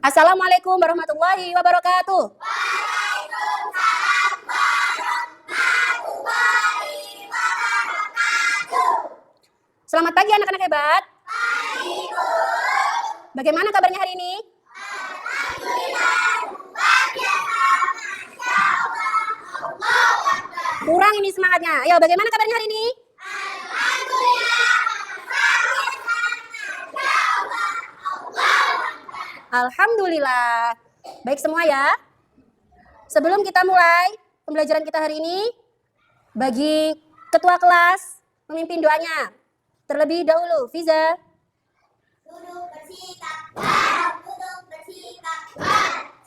Assalamualaikum warahmatullahi wabarakatuh. Selamat pagi anak-anak hebat. Bagaimana kabarnya hari ini? Kurang ini semangatnya. Ayo, bagaimana kabarnya hari ini? Alhamdulillah. Baik semua ya. Sebelum kita mulai pembelajaran kita hari ini, bagi ketua kelas memimpin doanya. Terlebih dahulu, Fiza. Duduk bersikap, duduk bersikap,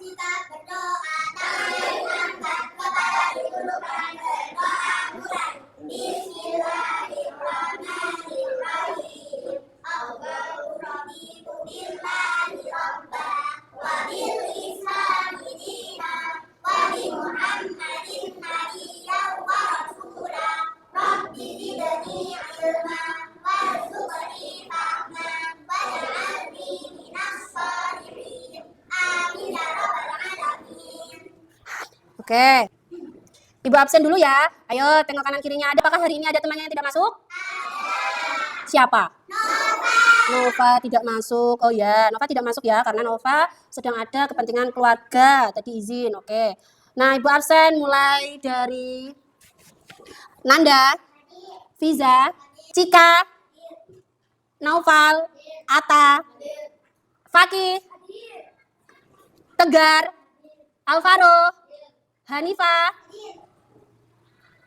kita berdoa, tangan diangkat, kepala ditundukkan, berdoa mulai. Bismillahirrahmanirrahim. Allahu raditu billahi rabba, wa bil islami dina, wa bi Muhammadin nabiyyan wa rasula. Rabbi zidni ilma, warzuqni fahma, waj'alni minas shalihin. Amin ya rabbal alamin. Oke. Ibu absen dulu ya. Ayo tengok kanan kirinya. Ada apakah hari ini ada temannya yang tidak masuk? Siapa? Nova tidak masuk. Oh ya, Nova tidak masuk ya karena Nova sedang ada kepentingan keluarga. Tadi izin. Oke. Nah, Ibu absen mulai dari Nanda, Fiza, Cika, Naufal, Ata, Fakih, Tegar, Alvaro, Hanifah,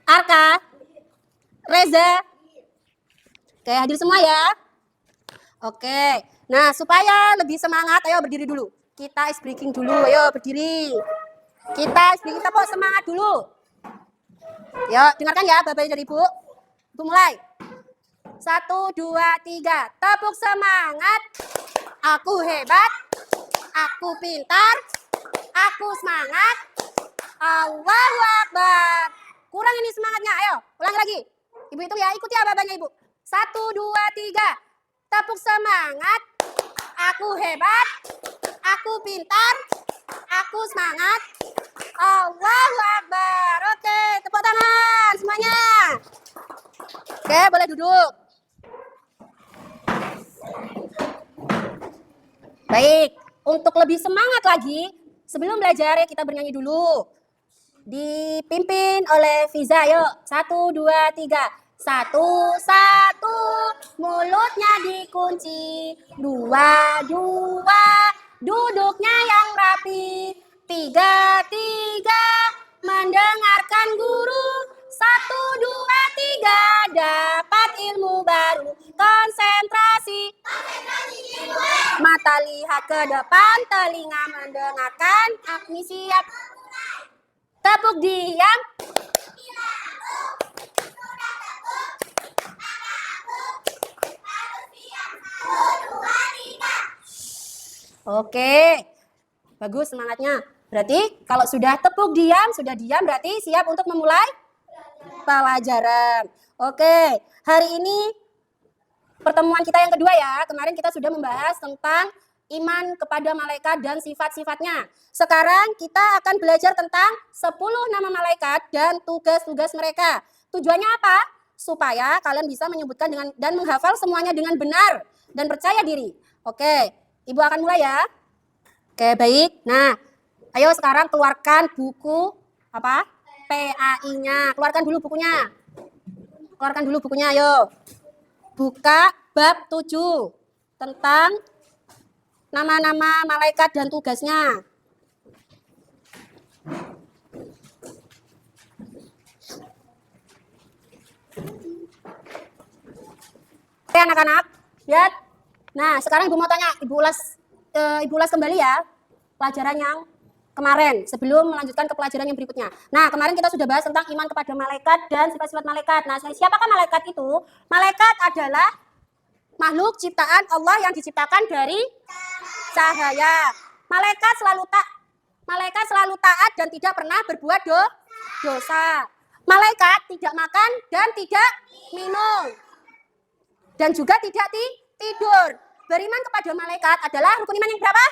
Arka, Reza. Oke, hadir semua ya. Oke. Nah, supaya lebih semangat, ayo berdiri dulu. Kita ice breaking dulu. Ayo berdiri. Kita ice breaking, kita mau semangat dulu. Yuk, dengarkan ya Bapak dari Ibu. Ibu mulai. 1, 2, 3. Tepuk semangat. Aku hebat. Aku pintar. Aku semangat. Allahu Akbar. Kurang ini semangatnya. Ayo, ulang lagi. Ibu hitung ya, ikuti ya babanya Ibu. 1, 2, 3. Tepuk semangat. Aku hebat. Aku pintar. Aku semangat. Allahu Akbar. Oke, tepuk tangan semuanya. Oke, boleh duduk. Baik, untuk lebih semangat lagi, sebelum belajar ya kita bernyanyi dulu. Dipimpin oleh Fiza, yuk. 1, 2, 3. 1, 1, mulutnya dikunci. 2, 2, duduknya yang rapi. 3, 3, mendengarkan guru. 1, 2, 3, dapat ilmu baru. Konsentrasi. Mata lihat ke depan, telinga mendengarkan. Agni siap. Tepuk diam. Oke, bagus semangatnya. Berarti kalau sudah tepuk diam, sudah diam berarti siap untuk memulai pelajaran. Oke, hari ini pertemuan kita yang kedua ya. Kemarin kita sudah membahas tentang iman kepada malaikat dan sifat-sifatnya. Sekarang kita akan belajar tentang 10 nama malaikat dan tugas-tugas mereka. Tujuannya apa? Supaya kalian bisa menyebutkan dengan dan menghafal semuanya dengan benar dan percaya diri. Oke. Ibu akan mulai ya. Oke, baik. Nah, ayo sekarang keluarkan buku apa? PAI-nya. Keluarkan dulu bukunya. Keluarkan dulu bukunya, ayo. Buka bab 7 tentang nama-nama malaikat dan tugasnya. Oke, anak-anak, lihat. Nah, sekarang Ibu mau tanya, Ibu ulas kembali ya pelajaran yang kemarin sebelum melanjutkan ke pelajaran yang berikutnya. Nah, kemarin kita sudah bahas tentang iman kepada malaikat dan sifat-sifat malaikat. Nah, siapakah malaikat itu? Malaikat adalah makhluk ciptaan Allah yang diciptakan dari cahaya. Malaikat selalu taat dan tidak pernah berbuat dosa. Malaikat tidak makan dan tidak minum. Dan juga tidak tidur. Beriman kepada malaikat adalah rukun iman yang berapa?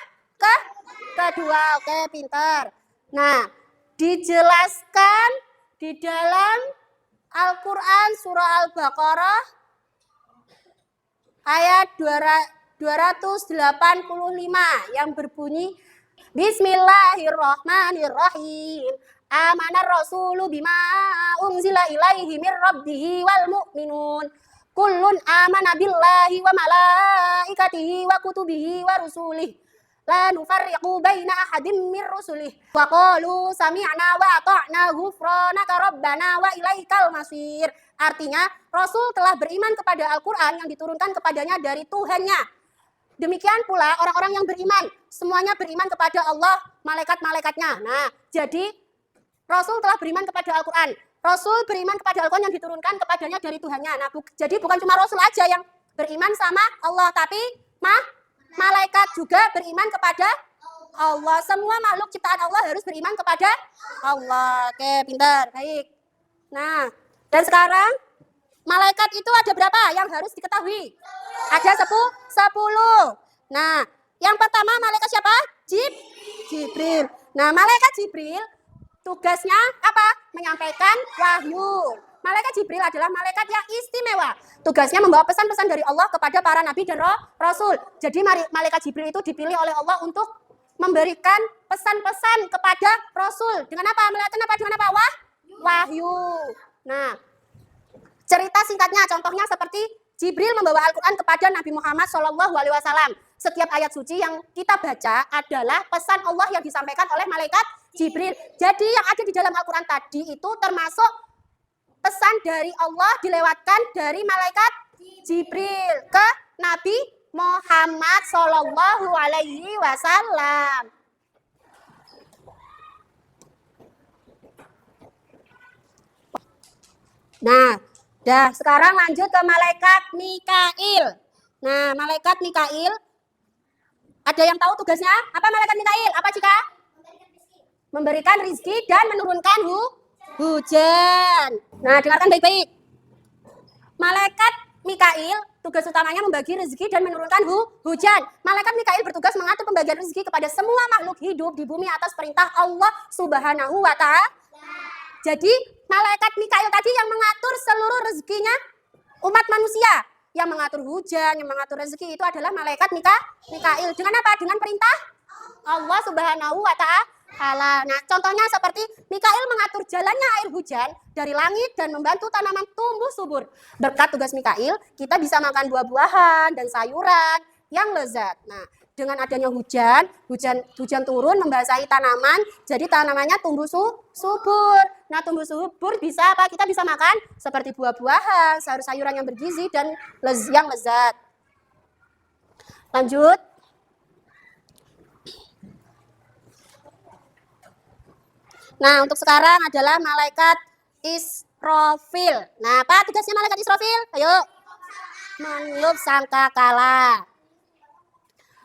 2. Oke, pintar. Nah, dijelaskan di dalam Al-Quran surah Al-Baqarah ayat 285 yang berbunyi Bismillahirrahmanirrahim. Amanar rasulu bima unzila ilaihi mir rabbihi wal mu'minun. Kullun amana billahi wa malaikatihi wa kutubihi wa rusulihi. La nufarriqu baina ahadin mir rusulih. Wa qalu sami'na wa ata'na ghufranaka rabbana wa ilaikal masir. Artinya, Rasul telah beriman kepada Al-Quran yang diturunkan kepadanya dari Tuhannya. Demikian pula orang-orang yang beriman, semuanya beriman kepada Allah, malaikat-malaikatnya. Nah, jadi Rasul telah beriman kepada Al-Quran. Rasul beriman kepada Al-Quran yang diturunkan kepadanya dari Tuhannya. Nah, jadi bukan cuma Rasul aja yang beriman sama Allah, tapi malaikat juga beriman kepada Allah. Semua makhluk ciptaan Allah harus beriman kepada Allah. Oke, pintar, baik. Nah, dan sekarang malaikat itu ada berapa yang harus diketahui? Ada 10. Nah, yang pertama malaikat siapa? Jibril. Nah, malaikat Jibril tugasnya apa? Menyampaikan wahyu. Malaikat Jibril adalah malaikat yang istimewa. Tugasnya membawa pesan-pesan dari Allah kepada para nabi dan rasul. Jadi malaikat Jibril itu dipilih oleh Allah untuk memberikan pesan-pesan kepada rasul. Dengan apa? Dengan apa? Wahyu. Nah, cerita singkatnya, contohnya seperti Jibril membawa Al-Quran kepada Nabi Muhammad SAW. Setiap ayat suci yang kita baca adalah pesan Allah yang disampaikan oleh malaikat Jibril. Jadi yang ada di dalam Al-Quran tadi itu termasuk pesan dari Allah dilewatkan dari malaikat Jibril ke Nabi Muhammad SAW. Nah, sekarang lanjut ke malaikat Mikail. Nah, malaikat Mikail, ada yang tahu tugasnya? Apa malaikat Mikail? Apa Cika? Memberikan rizki dan menurunkan hujan. Nah, dengarkan baik-baik. Malaikat Mikail, tugas utamanya membagi rezeki dan menurunkan hujan. Malaikat Mikail bertugas mengatur pembagian rezeki kepada semua makhluk hidup di bumi atas perintah Allah Subhanahu wa Ta'ala. Jadi, malaikat Mikail tadi yang mengatur seluruh rezekinya umat manusia. Yang mengatur hujan, yang mengatur rezeki itu adalah malaikat Mikail. Dengan apa? Dengan perintah Allah Subhanahu wa Ta'ala. Nah, contohnya seperti Mikail mengatur jalannya air hujan dari langit dan membantu tanaman tumbuh subur. Berkat tugas Mikail, kita bisa makan buah-buahan dan sayuran yang lezat. Nah, dengan adanya hujan turun membasahi tanaman, jadi tanamannya tumbuh subur. Nah, tumbuh subur bisa apa? Kita bisa makan seperti buah-buahan, sayur-sayuran yang bergizi dan yang lezat. Lanjut. Nah, untuk sekarang adalah malaikat Israfil. Nah, apa tugasnya malaikat Israfil? Ayo. Meniup sangkakala.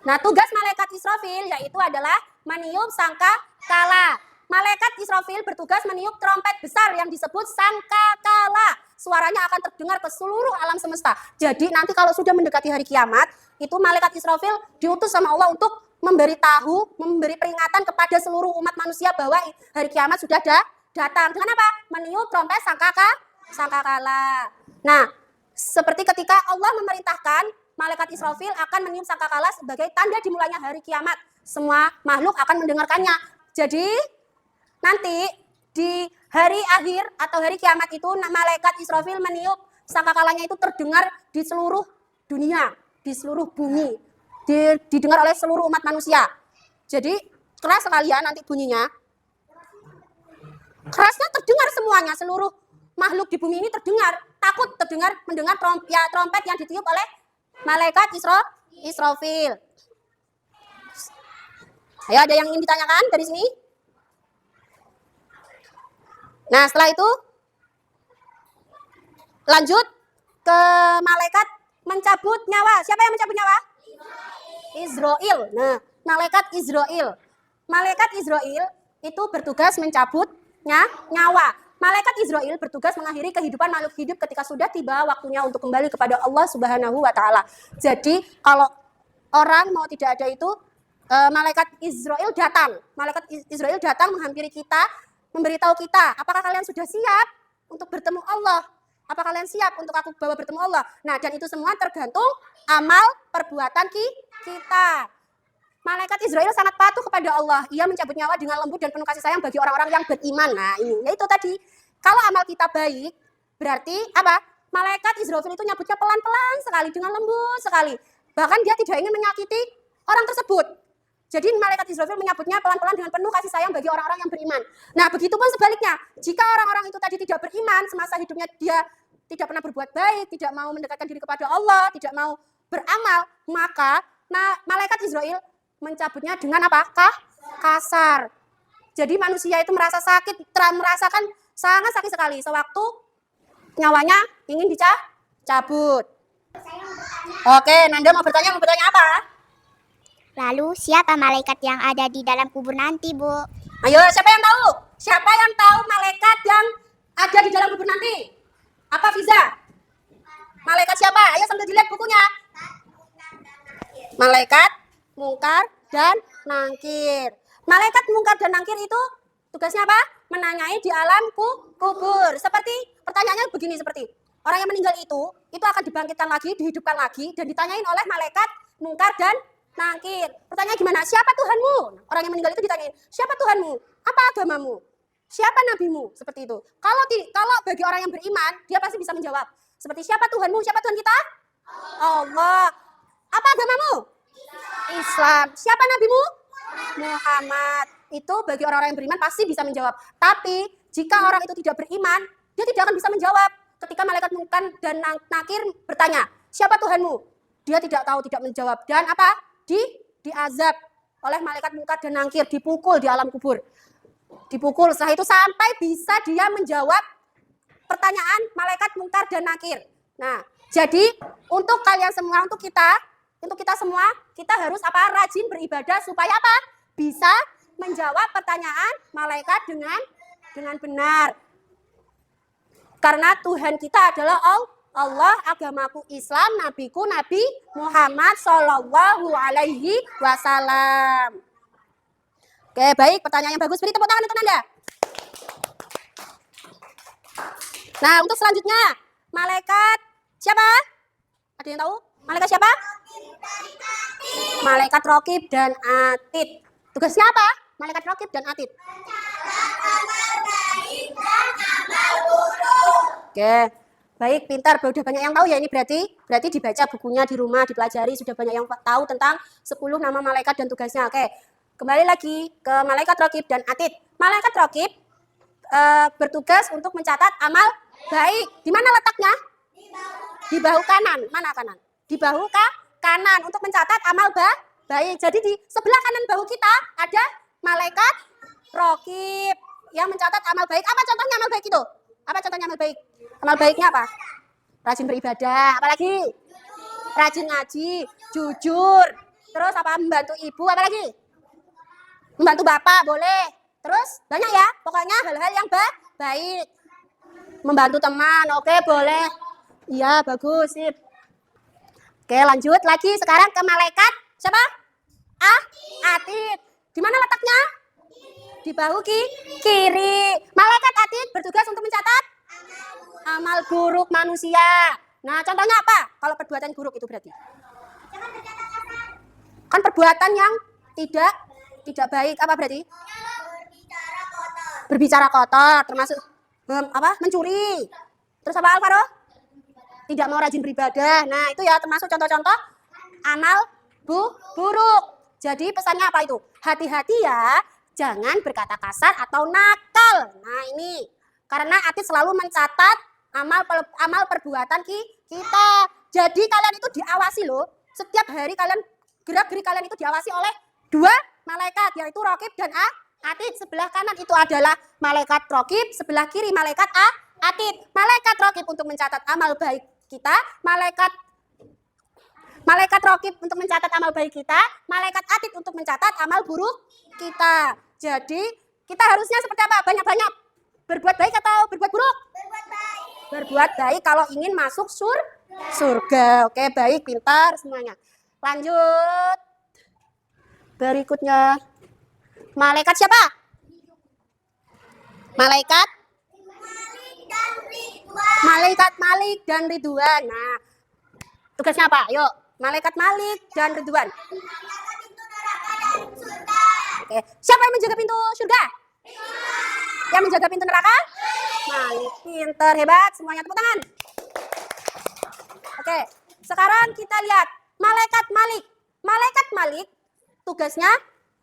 Nah, tugas malaikat Israfil yaitu adalah meniup sangkakala. Malaikat Israfil bertugas meniup trompet besar yang disebut sangkakala. Suaranya akan terdengar ke seluruh alam semesta. Jadi nanti kalau sudah mendekati hari kiamat, itu malaikat Israfil diutus sama Allah untuk memberi peringatan kepada seluruh umat manusia bahwa hari kiamat sudah datang. Dengan apa? Meniup trompet sangkakala. Nah, seperti ketika Allah memerintahkan malaikat Israfil akan meniup sangkakala sebagai tanda dimulainya hari kiamat. Semua makhluk akan mendengarkannya. Jadi nanti di hari akhir atau hari kiamat itu malaikat Israfil meniup sangkakalanya itu terdengar di seluruh dunia, di seluruh bumi, didengar oleh seluruh umat manusia. Jadi keras sekali ya nanti bunyinya. Kerasnya terdengar semuanya, seluruh makhluk di bumi ini terdengar, takut mendengar trompet yang ditiup oleh malaikat Israfil. Ayo, ada yang ingin ditanyakan dari sini? Nah, setelah itu lanjut ke malaikat mencabut nyawa. Siapa yang mencabut nyawa? Israel. Nah, malaikat Israel. Malaikat Israel itu bertugas mencabut nyawa. Malaikat Israel bertugas mengakhiri kehidupan makhluk hidup ketika sudah tiba waktunya untuk kembali kepada Allah Subhanahu wa Ta'ala. Jadi, kalau orang mau tidak ada itu, malaikat Israel datang. Malaikat Israel datang menghampiri kita, memberitahu kita, apakah kalian sudah siap untuk bertemu Allah? Apa kalian siap untuk aku bawa bertemu Allah? Nah, dan itu semua tergantung amal perbuatan kita. Malaikat Israel sangat patuh kepada Allah. Ia mencabut nyawa dengan lembut dan penuh kasih sayang bagi orang-orang yang beriman. Nah, ini yaitu tadi. Kalau amal kita baik, berarti apa? Malaikat Israel itu nyabutnya pelan-pelan sekali, dengan lembut sekali. Bahkan dia tidak ingin menyakiti orang tersebut. Jadi malaikat Israfil menyambutnya pelan-pelan dengan penuh kasih sayang bagi orang-orang yang beriman. Nah, begitupun sebaliknya. Jika orang-orang itu tadi tidak beriman, semasa hidupnya dia tidak pernah berbuat baik, tidak mau mendekatkan diri kepada Allah, tidak mau beramal, maka malaikat Israel mencabutnya dengan apa? Kasar. Jadi manusia itu merasa sakit, merasakan sangat sakit sekali sewaktu nyawanya ingin dicabut. Oke, Nanda mau bertanya apa? Lalu siapa malaikat yang ada di dalam kubur nanti, Bu? Ayo, siapa yang tahu? Siapa yang tahu malaikat yang ada di dalam kubur nanti? Apa, Fiza? Malaikat siapa? Ayo sambil dilihat bukunya. Malaikat Mungkar dan Nangkir. Malaikat Mungkar dan Nangkir itu tugasnya apa? Menanyai di alam kubur. Seperti pertanyaannya begini, seperti orang yang meninggal itu akan dibangkitkan lagi, dihidupkan lagi, dan ditanyain oleh malaikat Mungkar dan Nangkir. Pertanyaan gimana? Siapa Tuhanmu? Orang yang meninggal itu ditanyain, siapa Tuhanmu? Apa agamamu? Siapa nabimu? Seperti itu. Kalau bagi orang yang beriman, dia pasti bisa menjawab. Seperti siapa Tuhanmu? Siapa Tuhan kita? Allah. Apa agamamu? Islam. Siapa nabimu? Muhammad. Itu bagi orang-orang yang beriman pasti bisa menjawab. Tapi jika orang itu tidak beriman, dia tidak akan bisa menjawab. Ketika malaikat Mungkar dan Nakir bertanya, siapa Tuhanmu? Dia tidak tahu, tidak menjawab. Dan apa? Diazab oleh malaikat Mungkar dan Nangkir, dipukul di alam kubur. Dipukul, setelah itu sampai bisa dia menjawab pertanyaan malaikat Mungkar dan Nakir. Nah, jadi untuk kalian semua, untuk kita semua, kita harus apa? Rajin beribadah supaya apa? Bisa menjawab pertanyaan malaikat dengan benar. Karena Tuhan kita adalah Allah, agamaku Islam, nabiku Nabi Muhammad Shallallahu Alaihi Wasallam. Oke, baik, pertanyaan yang bagus. Beri tepuk tangan untuk Nanda. Nah, untuk selanjutnya, malaikat siapa? Ada yang tahu? Malaikat siapa? Malaikat Raqib dan Atid. Tugasnya apa? Malaikat Raqib dan Atid. Oke. Baik, pintar. Udah banyak yang tahu ya ini berarti dibaca bukunya di rumah, dipelajari, sudah banyak yang tahu tentang 10 nama malaikat dan tugasnya. Oke. Kembali lagi ke malaikat Raqib dan Atid. Malaikat Raqib bertugas untuk mencatat amal baik. Di mana letaknya? Di bahu kanan. Mana kanan? Di bahu kanan untuk mencatat amal baik. Jadi di sebelah kanan bahu kita ada malaikat Raqib yang mencatat amal baik. Apa contohnya amal baik itu? Apa contohnya amal baik? Amal baiknya apa? Rajin beribadah, apalagi? Rajin ngaji, jujur. Terus apa? Membantu ibu, apalagi? Membantu bapak, boleh. Terus banyak ya, pokoknya hal-hal yang baik. Membantu teman, oke, boleh. Iya, bagus, sip. Oke, lanjut lagi sekarang ke malaikat siapa? Atid. Di mana letaknya? Di bahu kiri. Malaikat Atid bertugas untuk mencatat amal buruk manusia. Nah, contohnya apa? Kalau perbuatan buruk itu berarti kan perbuatan yang tidak baik. Apa berarti? Berbicara kotor, termasuk apa? Mencuri. Terus apa, Alvaro? Tidak mau rajin beribadah. Nah, itu ya termasuk contoh-contoh amal buruk. Jadi pesannya apa itu? Hati-hati ya, jangan berkata kasar atau nakal. Nah, ini karena Atid selalu mencatat amal perbuatan kita. Jadi kalian itu diawasi loh. Setiap hari kalian gerak-gerik kalian itu diawasi oleh 2 malaikat, yaitu Raqib dan Atid. Sebelah kanan itu adalah malaikat Raqib, sebelah kiri malaikat Atid. Malaikat Raqib untuk mencatat amal baik kita, malaikat Raqib untuk mencatat amal baik kita, malaikat Atid untuk mencatat amal buruk kita. Jadi kita harusnya seperti apa? Banyak-banyak berbuat baik atau berbuat buruk? Berbuat baik kalau ingin masuk surga. Oke, baik, pintar semuanya. Lanjut. Berikutnya, malaikat siapa? Malaikat Malik dan Ridwan. Nah, tugasnya apa? Yuk, malaikat Malik dan Ridwan. Oke, siapa yang menjaga pintu surga? Yang menjaga pintu neraka? Malik. Pinter, hebat. Semuanya tepuk tangan. Oke, sekarang kita lihat malaikat Malik. Malaikat Malik tugasnya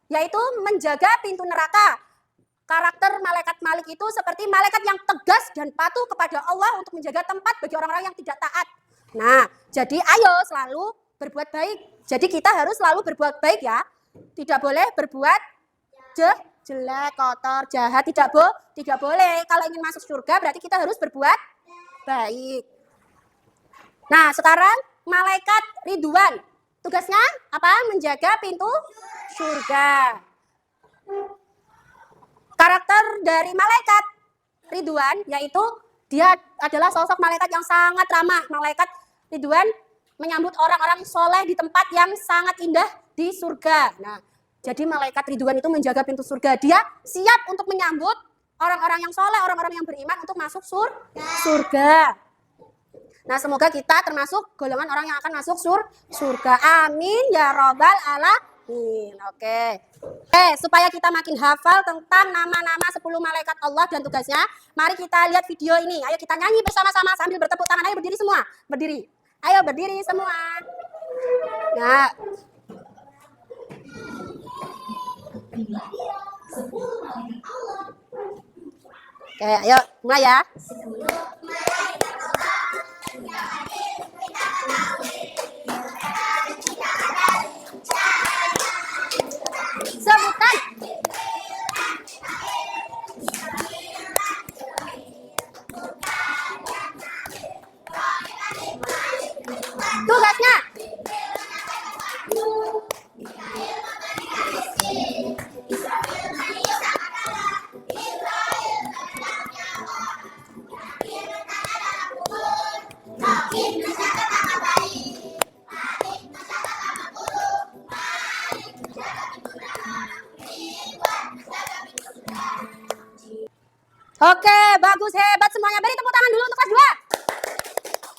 yaitu menjaga pintu neraka. Karakter malaikat Malik itu seperti malaikat yang tegas dan patuh kepada Allah untuk menjaga tempat bagi orang-orang yang tidak taat. Nah, jadi ayo selalu berbuat baik. Jadi kita harus selalu berbuat baik ya. Tidak boleh berbuat jelek, kotor, jahat. Tidak boleh. Kalau ingin masuk surga berarti kita harus berbuat baik. Nah, sekarang malaikat Ridwan. Tugasnya apa? Menjaga pintu surga. Karakter dari malaikat Ridwan yaitu dia adalah sosok malaikat yang sangat ramah. Malaikat Ridwan menyambut orang-orang soleh di tempat yang sangat indah di surga. Nah, jadi malaikat Ridwan itu menjaga pintu surga. Dia siap untuk menyambut orang-orang yang soleh, orang-orang yang beriman untuk masuk surga. Nah, semoga kita termasuk golongan orang yang akan masuk surga. Amin ya robbal alamin. Oke. Supaya kita makin hafal tentang nama-nama 10 malaikat Allah dan tugasnya, mari kita lihat video ini. Ayo kita nyanyi bersama-sama sambil bertepuk tangan. Ayo berdiri semua. Berdiri. Ayo berdiri semua. Nah. Oke, ayo mulai ya. Sebutkan. Tugasnya. Oke, bagus, hebat semuanya. Beri tepuk tangan dulu untuk kelas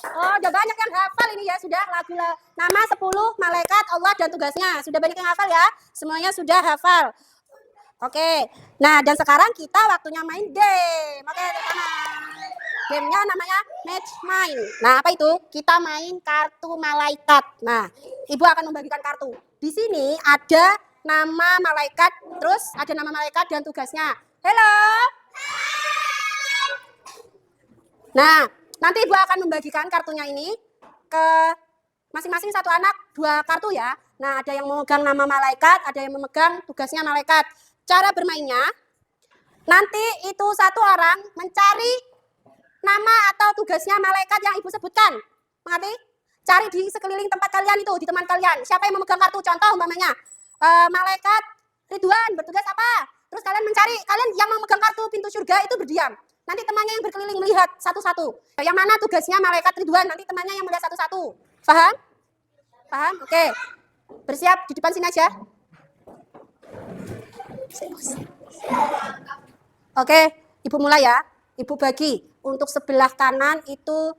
2. Oh, udah banyak yang hafal ini ya. Sudah lagu nama 10 malaikat Allah dan tugasnya. Sudah banyak yang hafal ya. Semuanya sudah hafal. Oke, nah dan sekarang kita waktunya main game. Oke, pertama. Gamenya namanya Match Main. Nah, apa itu? Kita main kartu malaikat. Nah, Ibu akan membagikan kartu. Di sini ada nama malaikat, terus ada nama malaikat dan tugasnya. Halo. Nah, nanti Ibu akan membagikan kartunya ini ke masing-masing satu anak 2 kartu ya. Nah, ada yang memegang nama malaikat, ada yang memegang tugasnya malaikat. Cara bermainnya, nanti itu satu orang mencari nama atau tugasnya malaikat yang Ibu sebutkan. Mengerti? Cari di sekeliling tempat kalian itu, di teman kalian. Siapa yang memegang kartu? Contoh umpamanya, malaikat Ridwan bertugas apa? Terus kalian mencari, kalian yang memegang kartu pintu surga itu berdiam. Nanti temannya yang berkeliling melihat satu-satu. Yang mana tugasnya malaikat Ridwan, nanti temannya yang melihat satu-satu. Paham? Paham? Oke. Bersiap di depan sini aja. Oke, Ibu mulai ya. Ibu bagi. Untuk sebelah kanan itu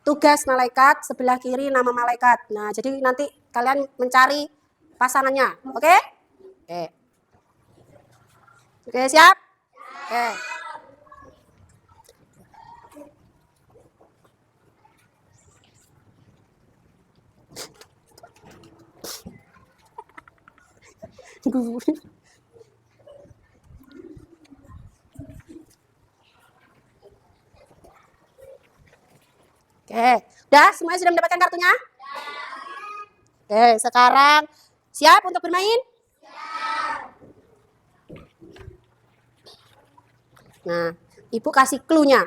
tugas malaikat, sebelah kiri nama malaikat. Nah, jadi nanti kalian mencari pasangannya. Oke? Oke. Oke, siap? Oke. Oke, udah semuanya sudah mendapatkan kartunya? Oke, sekarang siap untuk bermain? Nah, Ibu kasih clue-nya.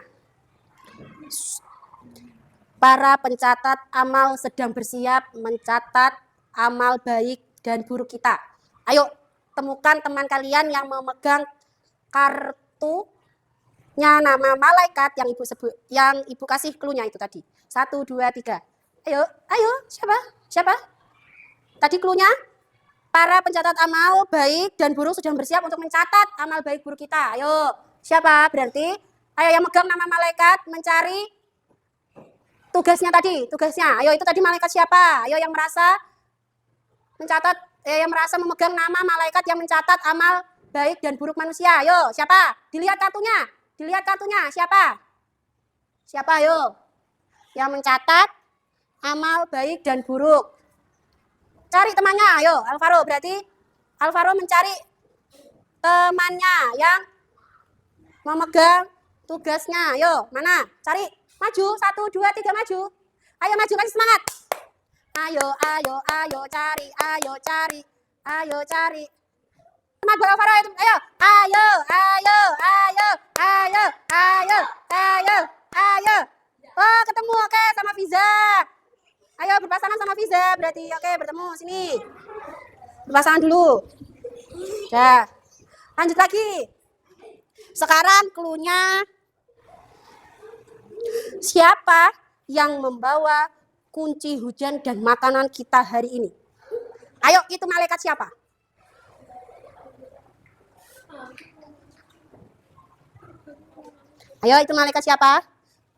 Para pencatat amal sedang bersiap mencatat amal baik dan buruk kita. Ayo, temukan teman kalian yang memegang kartunya nama malaikat yang Ibu sebut, yang Ibu kasih clue-nya itu tadi. 1, 2, 3. Ayo, siapa? Tadi clue-nya? para pencatat amal baik dan buruk sudah bersiap untuk mencatat amal baik buruk kita. Ayo, siapa? Berarti, ayo yang megang nama malaikat mencari tugasnya tadi, tugasnya. Ayo, itu tadi malaikat siapa? Ayo yang merasa mencatat, yang merasa memegang nama malaikat yang mencatat amal baik dan buruk manusia. Ayo, siapa? Dilihat kartunya. Dilihat kartunya, siapa? Siapa, ayo? Yang mencatat amal baik dan buruk. Cari temannya, ayo Alvaro. Berarti Alvaro mencari temannya yang memegang tugasnya. Ayo, mana? Cari. Maju, 1, 2, 3, maju. Ayo maju, kasih semangat. Ayo, ayo, ayo, cari, ayo, cari, ayo, cari. Semangat buat Alvaro itu. Ayo, ayo, ayo, ayo, ayo, ayo, ayo, ayo. Oh, ketemu, oke, sama Fiza. Ayo berpasangan sama Fiza, berarti oke bertemu sini. Berpasangan dulu. Dah. Lanjut lagi. Sekarang cluenya siapa yang membawa kunci hujan dan makanan kita hari ini? Ayo, itu malaikat siapa? Ayo, itu malaikat siapa?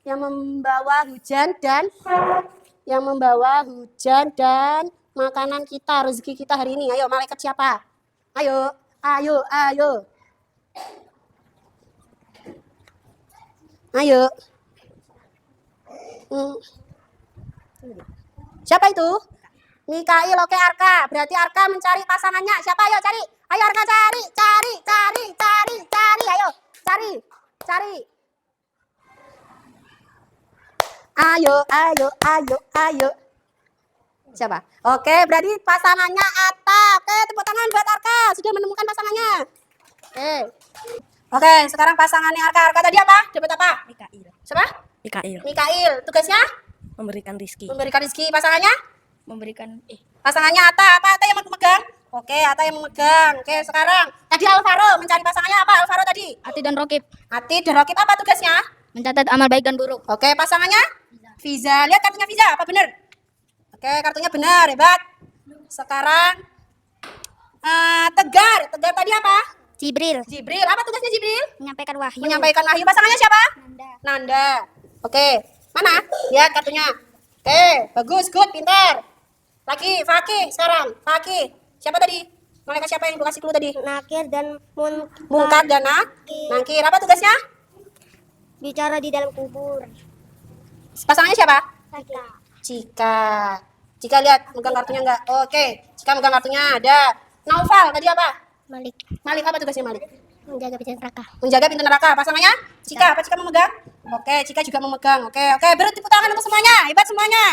Yang membawa hujan dan makanan kita, rezeki kita hari ini. Ayo, malaikat siapa? Ayo, ayo, ayo. Ayo. Siapa itu? Mikail, oke, Arka. Berarti Arka mencari pasangannya. Siapa? Ayo cari. Ayo Arka cari, cari, cari, cari, cari. Ayo, cari, cari. Ayo, ayo, ayo, ayo. Siapa? Oke, berarti pasangannya Atta. Oke, tepuk tangan buat Arka. Sudah menemukan pasangannya. Oke, sekarang pasangannya Arka. Arka tadi apa? Dapat apa? Mikail. Siapa? Mikail. Mikail. Tugasnya? Memberikan rizki. Memberikan rezeki. Pasangannya? Memberikan Pasangannya Atta. Apa Atta yang memegang? Oke, Atta yang memegang. Oke, sekarang tadi Alvaro mencari pasangannya apa? Alvaro tadi? Ati dan Rokib. Ati dan Rokib apa tugasnya? Mencatat amal baik dan buruk. Oke, pasangannya? Fiza. Lihat kartunya Fiza, apa benar? Oke, kartunya benar, hebat. Sekarang Tegar. Tegar tadi apa? Jibril. Jibril. Apa tugasnya Jibril? Menyampaikan wahyu. Menyampaikan wahyu. Pasangannya siapa? Nanda. Nanda. Oke, mana? Lihat kartunya. Oke, bagus, good, pintar. Lagi, Fakih sekarang. Fakih. Siapa tadi? Malaikat siapa yang kasih clue tadi? Nakir dan Mungkar dan Nangkir. Apa tugasnya? bicara di dalam kubur. Pasangannya siapa? Kita. Cika. Cika lihat, megang kartunya enggak? Oke, Cika megang kartunya ada. Naufal, tadi apa? Malik. Malik, apa tugasnya Malik? Menjaga pintu neraka. Menjaga pintu neraka. Pasangannya? Cika, apa Cika memegang? Oke, Cika juga memegang. Oke, beri tepuk tangan untuk semuanya. Hebat semuanya.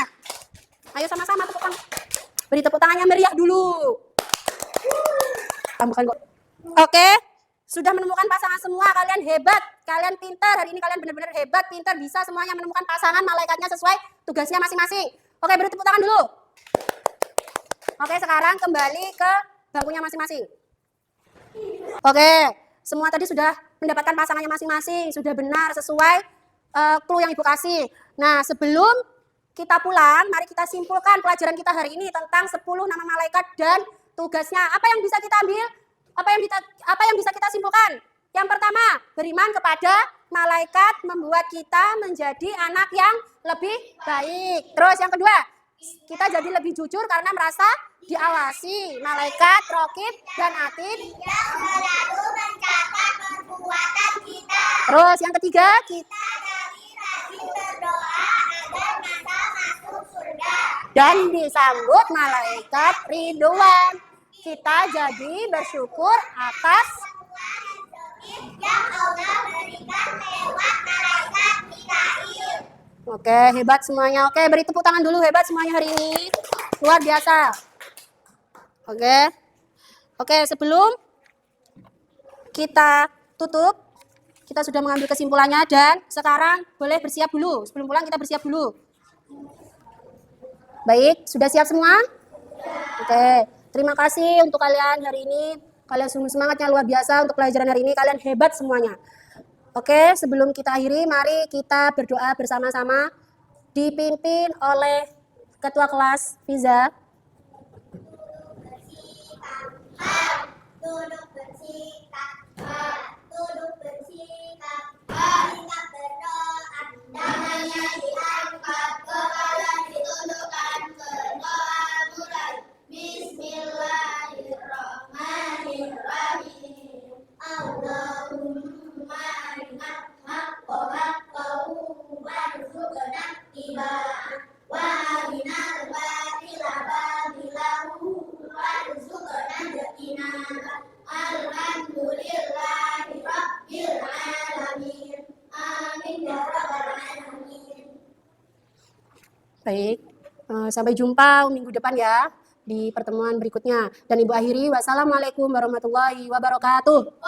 Ayo sama-sama tepuk tangan. Beri tepuk tangannya meriah dulu. Bukan kok. Oke, sudah menemukan pasangan semua. Kalian hebat, kalian pintar. Hari ini kalian benar-benar hebat, pintar, bisa semuanya menemukan pasangan malaikatnya sesuai tugasnya masing-masing. Oke, beri tepuk tangan dulu. Oke, sekarang kembali ke bangkunya masing-masing. Oke, semua tadi sudah mendapatkan pasangannya masing-masing, sudah benar sesuai clue yang Ibu kasih. Nah, sebelum kita pulang, mari kita simpulkan pelajaran kita hari ini tentang 10 nama malaikat dan tugasnya. Apa yang bisa kita ambil? Apa yang bisa kita simpulkan? Yang pertama, beriman kepada malaikat membuat kita menjadi anak yang lebih baik. Terus yang kedua, kita jadi lebih jujur karena merasa diawasi. Malaikat, Rokib, dan Atid Selalu mencatat perbuatan kita. Terus yang ketiga, kita Rajin berdoa agar masa masuk surga. dan disambut malaikat Ridwan. Kita jadi bersyukur atas Yang Allah berikan lewat malaikat Mikail. Oke, hebat semuanya. Oke, beri tepuk tangan dulu, hebat semuanya hari ini. Luar biasa. Oke, sebelum kita tutup, kita sudah mengambil kesimpulannya dan sekarang boleh bersiap dulu. Sebelum pulang kita bersiap dulu. Baik, sudah siap semua? Oke, terima kasih untuk kalian hari ini. Kalian sungguh semangatnya luar biasa untuk pelajaran hari ini. Kalian hebat semuanya. Oke, sebelum kita akhiri, mari kita berdoa bersama-sama dipimpin oleh Ketua Kelas Fiza. Duduk bersikap. Duduk bersikap. Sikap berdoa. Tangannya diangkat. Kepala ditundukkan. Berdoa mulai. Bismillahirrahmanirrahim. Allahumma arina haqqa haqqahu warzuqna ittiba'ah. Wa arina al-batila batilahu warzuqna ijtinabah. Alhamdulillahi rabbil alamin. Amin ya rabbal alamin. Baik, sampai jumpa minggu depan ya di pertemuan berikutnya. Dan Ibu akhiri, wassalamualaikum warahmatullahi wabarakatuh.